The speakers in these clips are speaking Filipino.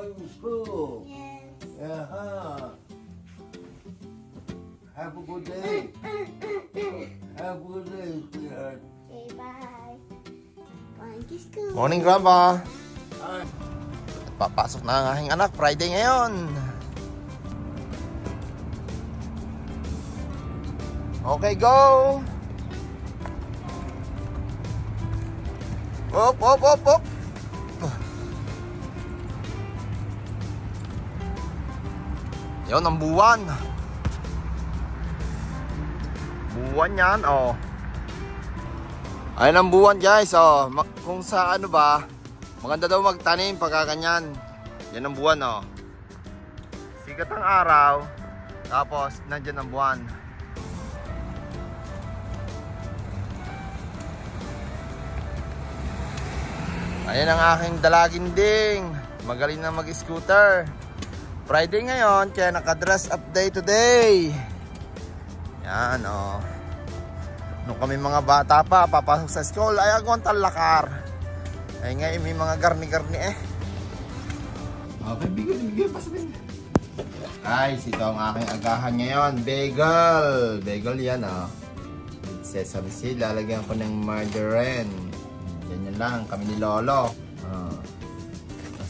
going to school. Yes. Have a good day. Have a good day, sweetheart. Okay, bye. Going to school. Morning, Grandpa. Hi. Papasok na ang aking anak. Friday ngayon. Okay, go! Op, op, op, op! Yun ang buwan. Buwan yan, oh. Ayun ang buwan, guys, oh. Kung sa ano ba, maganda daw magtanim pagka ganyan. Yan ang buwan, oh. Sikat ang araw, tapos nandyan ang buwan. Ayan ang aking dalaginding. Magaling na mag-scooter. Friday ngayon, kaya naka-dress up day today. Yan, oh. Nung kami mga bata pa, papasok sa school, ay agawang talakar. Ay ngayon, may mga garni-garni eh. Okay, bigay, pasabihin. Guys, ito ang aking agahan ngayon. Bagel. Bagel yan, oh. With sesame seed, lalagyan ko ng margarine. Ganyan lang, kami ni Lolo.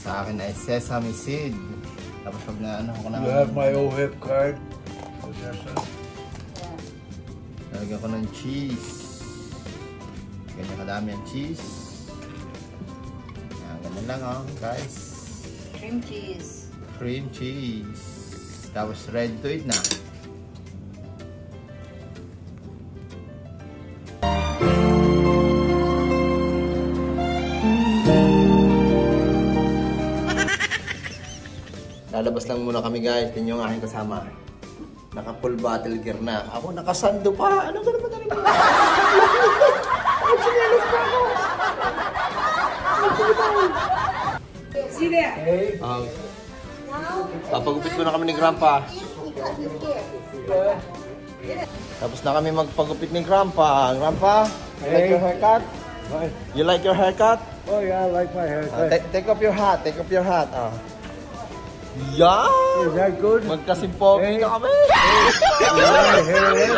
Sa akin ay sesame seed. Tapos pag na ano ko na... You have my OHIP card? Yes, sir. Lalagyan ko ng cheese. Ganyan kadami ang cheese. Yan, ganyan lang oh, guys. Cream cheese. Cream cheese. Tapos ready to eat na. Lalabas lang muna kami guys. Tingnan yung aking kasama. Naka full battle gear na. Ako nakasando pa. Ano ba naman tayo? See there? Hey. Papagupit ko na kami ni Grandpa. Tapos na kami magpagupit ni Grandpa. Grandpa, you like your haircut? You like your haircut? Oh yeah, I like my haircut. Take off your hat. Take off your hat. Yeah! Is that good? Magkasimpogi na kami. My hair is.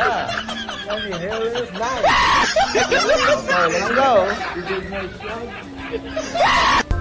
My hair is nice. Okay, let's go. You did my job.